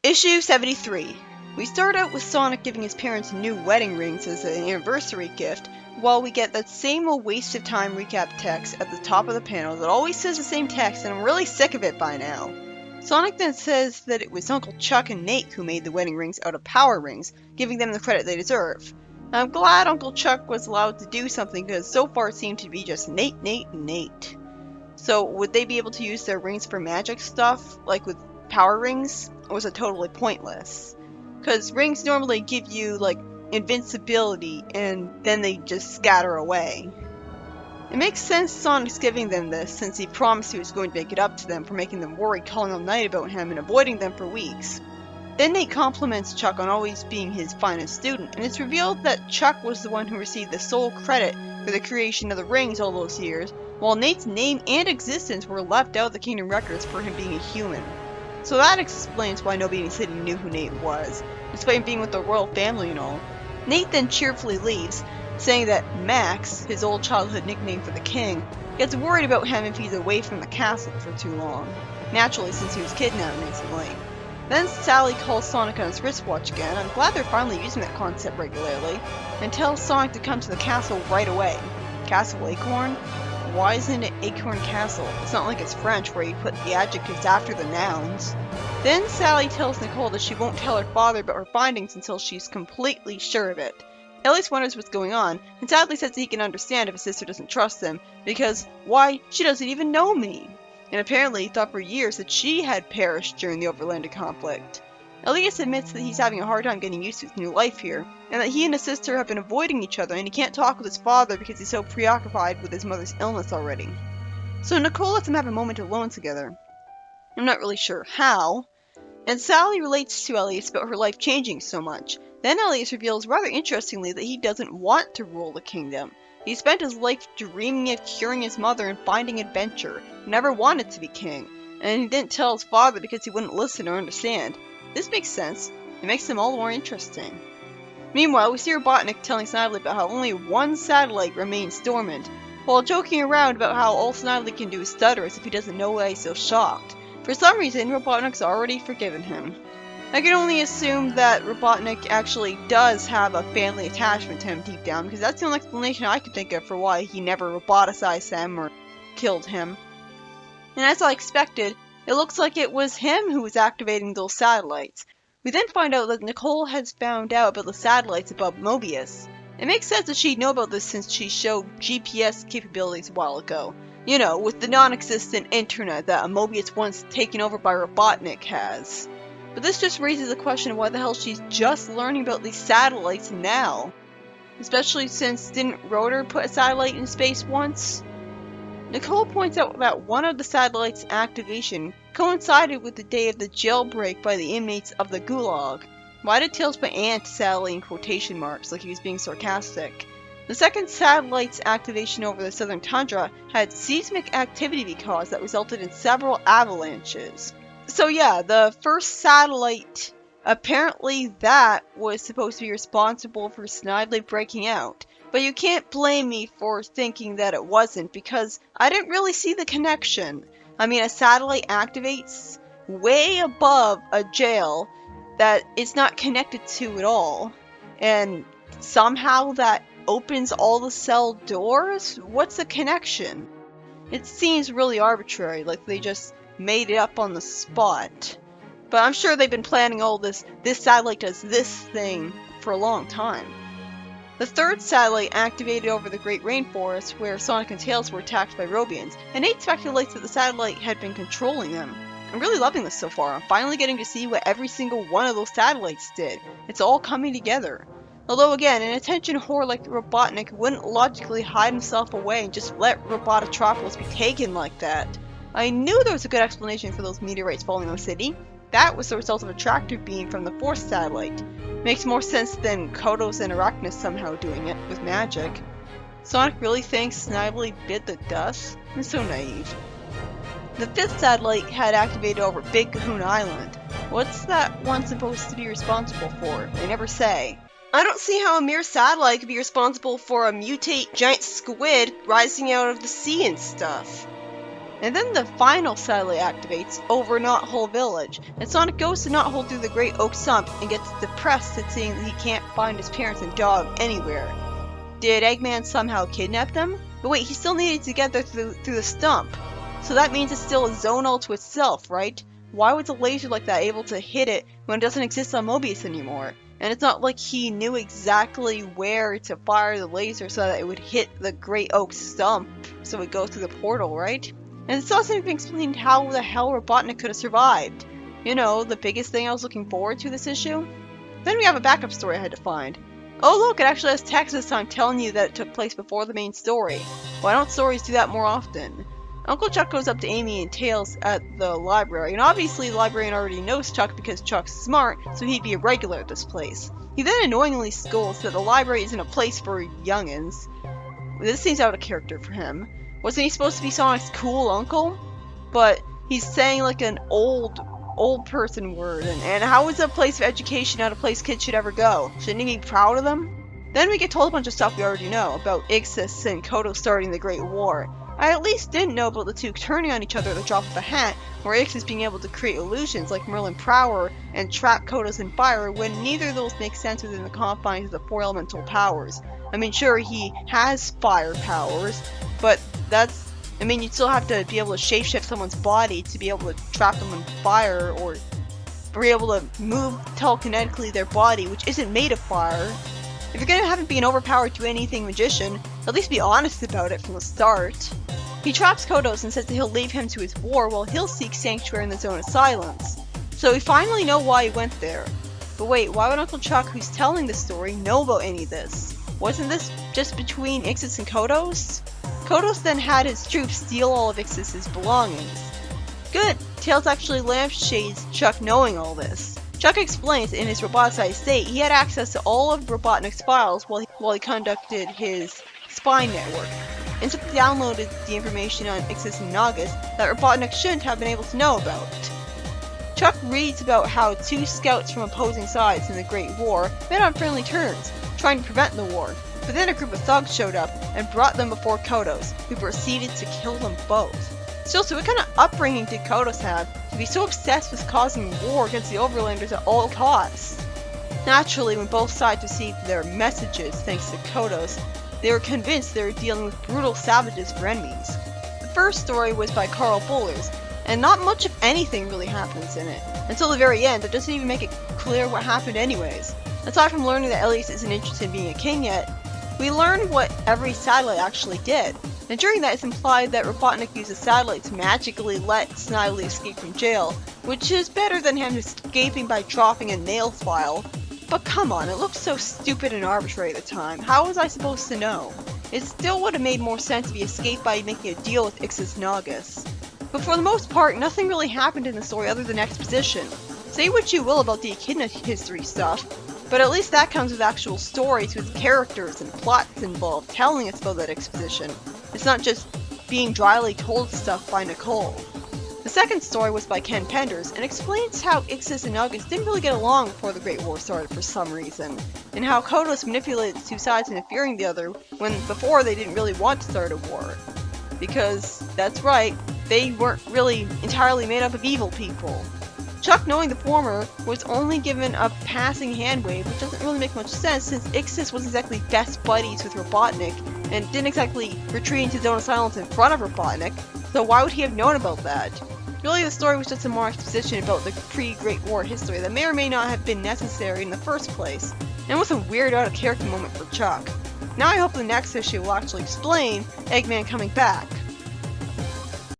Issue 73. We start out with Sonic giving his parents new wedding rings as an anniversary gift, while we get that same old waste of time recap text at the top of the panel that always says the same text, and I'm really sick of it by now. Sonic then says that it was Uncle Chuck and Nate who made the wedding rings out of power rings, giving them the credit they deserve. I'm glad Uncle Chuck was allowed to do something because so far it seemed to be just Nate. So would they be able to use their rings for magic stuff, like with power rings, or was it totally pointless? Because rings normally give you, like, invincibility, and then they just scatter away. It makes sense Sonic's giving them this, since he promised he was going to make it up to them for making them worried calling all night about him and avoiding them for weeks. Then Nate compliments Chuck on always being his finest student, and it's revealed that Chuck was the one who received the sole credit for the creation of the rings all those years, while Nate's name and existence were left out of the Kingdom records for him being a human. So that explains why nobody in the city knew who Nate was, despite him being with the royal family and all. Nate then cheerfully leaves, saying that Max, his old childhood nickname for the king, gets worried about him if he's away from the castle for too long. Naturally, since he was kidnapped recently. Then Sally calls Sonic on his wristwatch again. I'm glad they're finally using that concept regularly, and tells Sonic to come to the castle right away. Castle Acorn? Why isn't it Acorn Castle? It's not like it's French where you put the adjectives after the nouns. Then Sally tells Nicole that she won't tell her father about her findings until she's completely sure of it. Ellis wonders what's going on, and sadly says that he can understand if his sister doesn't trust him, because, why, she doesn't even know me. And apparently he thought for years that she had perished during the Overlanded conflict. Elias admits that he's having a hard time getting used to his new life here, and that he and his sister have been avoiding each other, and he can't talk with his father because he's so preoccupied with his mother's illness already. So Nicole lets them have a moment alone together. I'm not really sure how. And Sally relates to Elias about her life changing so much. Then Elias reveals rather interestingly that he doesn't want to rule the kingdom. He spent his life dreaming of curing his mother and finding adventure. He never wanted to be king. And he didn't tell his father because he wouldn't listen or understand. This makes sense. It makes him all the more interesting. Meanwhile, we see Robotnik telling Snidely about how only one satellite remains dormant, while joking around about how all Snidely can do is stutter as if he doesn't know why he's so shocked. For some reason, Robotnik's already forgiven him. I can only assume that Robotnik actually does have a family attachment to him deep down, because that's the only explanation I can think of for why he never roboticized him or killed him. And as I expected, it looks like it was him who was activating those satellites. We then find out that Nicole has found out about the satellites above Mobius. It makes sense that she'd know about this since she showed GPS capabilities a while ago. You know, with the non-existent internet that Mobius once taken over by Robotnik has. But this just raises the question of why the hell she's just learning about these satellites now. Especially since didn't Rotor put a satellite in space once? Nicole points out that one of the satellite's activation coincided with the day of the jailbreak by the inmates of the Gulag. Why did Tails put "and" Sally in quotation marks like he was being sarcastic? The second satellite's activation over the southern tundra had seismic activity because that resulted in several avalanches. So yeah, the first satellite, apparently that was supposed to be responsible for Snidely breaking out. But you can't blame me for thinking that it wasn't, because I didn't really see the connection. I mean, a satellite activates way above a jail that it's not connected to at all. And somehow that opens all the cell doors? What's the connection? It seems really arbitrary, like they just made it up on the spot. But I'm sure they've been planning all this satellite does this thing for a long time. The third satellite activated over the Great Rainforest where Sonic and Tails were attacked by Robians, and Nate speculates that the satellite had been controlling them. I'm really loving this so far. I'm finally getting to see what every single one of those satellites did. It's all coming together. Although again, an attention whore like Robotnik wouldn't logically hide himself away and just let Robototropolis be taken like that. I knew there was a good explanation for those meteorites falling on the city. That was the result of a tractor beam from the fourth satellite. Makes more sense than Kodos and Arachnus somehow doing it with magic. Sonic really thinks Snidely bit the dust? I'm so naive. The fifth satellite had activated over Big Kahuna Island. What's that one supposed to be responsible for? They never say. I don't see how a mere satellite could be responsible for a mutate giant squid rising out of the sea and stuff. And then the final satellite activates over Knothole Village, and Sonic goes to Knothole through the Great Oak Stump and gets depressed at seeing that he can't find his parents and dog anywhere. Did Eggman somehow kidnap them? But wait, he still needed to get there through the stump. So that means it's still a zone all to itself, right? Why was a laser like that able to hit it when it doesn't exist on Mobius anymore? And it's not like he knew exactly where to fire the laser so that it would hit the Great Oak Stump so it would go through the portal, right? And it still hasn't even explained how the hell Robotnik could have survived. You know, the biggest thing I was looking forward to this issue? Then we have a backup story I had to find. Oh look, it actually has text this time telling you that it took place before the main story. Why don't stories do that more often? Uncle Chuck goes up to Amy and Tails at the library, and obviously the librarian already knows Chuck because Chuck's smart, so he'd be a regular at this place. He then annoyingly scolds that the library isn't a place for youngins. This seems out of character for him. Wasn't he supposed to be Sonic's cool uncle? But he's saying like an old person word, and how is a place of education not a place kids should ever go? Shouldn't he be proud of them? Then we get told a bunch of stuff we already know about Ixis and Kodo starting the Great War. I at least didn't know about the two turning on each other at the drop of a hat, or Ixis being able to create illusions like Merlin Prower and trap Kodos in fire when neither of those make sense within the confines of the four elemental powers. I mean, sure, he has fire powers, but you'd still have to be able to shapeshift someone's body to be able to trap them in fire, or be able to move telekinetically their body, which isn't made of fire. If you're gonna have him be an overpowered do-anything magician, at least be honest about it from the start. He traps Kodos and says that he'll leave him to his war while he'll seek sanctuary in the Zone of Silence. So we finally know why he went there. But wait, why would Uncle Chuck, who's telling the story, know about any of this? Wasn't this just between Ixis and Kodos? Kodos then had his troops steal all of Ixis' belongings. Good! Tails actually lampshades Chuck knowing all this. Chuck explains that in his roboticized state, he had access to all of Robotnik's files while he conducted his spy network, and simply downloaded the information on Ixis and Nagas that Robotnik shouldn't have been able to know about. Chuck reads about how two scouts from opposing sides in the Great War met on friendly terms, trying to prevent the war, but then a group of thugs showed up and brought them before Kodos, who proceeded to kill them both. Still, so what kind of upbringing did Kodos have to be so obsessed with causing war against the Overlanders at all costs? Naturally, when both sides received their messages thanks to Kodos, they were convinced they were dealing with brutal savages for enemies. The first story was by Carl Bullers, and not much of anything really happens in it. Until the very end, it doesn't even make it clear what happened anyways. Aside from learning that Elias isn't interested in being a king yet, we learned what every satellite actually did. And during that, it's implied that Robotnik used a satellite to magically let Snidely escape from jail, which is better than him escaping by dropping a nail file. But come on, it looked so stupid and arbitrary at the time. How was I supposed to know? It still would have made more sense if he escaped by making a deal with Ixis Nagas. But for the most part, nothing really happened in the story other than exposition. Say what you will about the Echidna history stuff, but at least that comes with actual stories with characters and plots involved telling us about that exposition. It's not just being dryly told stuff by Nicole. The second story was by Ken Penders and explains how Ixis and Nagas didn't really get along before the Great War started for some reason, and how Kodos manipulated the two sides into fearing the other when before they didn't really want to start a war. Because, that's right, they weren't really entirely made up of evil people. Chuck, knowing the former, was only given a passing hand wave, which doesn't really make much sense since Ixis wasn't exactly best buddies with Robotnik, and didn't exactly retreat into Zone of Silence in front of Robotnik, so why would he have known about that? Really, the story was just some more exposition about the pre-Great War history that may or may not have been necessary in the first place, and with a weird out-of-character moment for Chuck. Now I hope the next issue will actually explain Eggman coming back.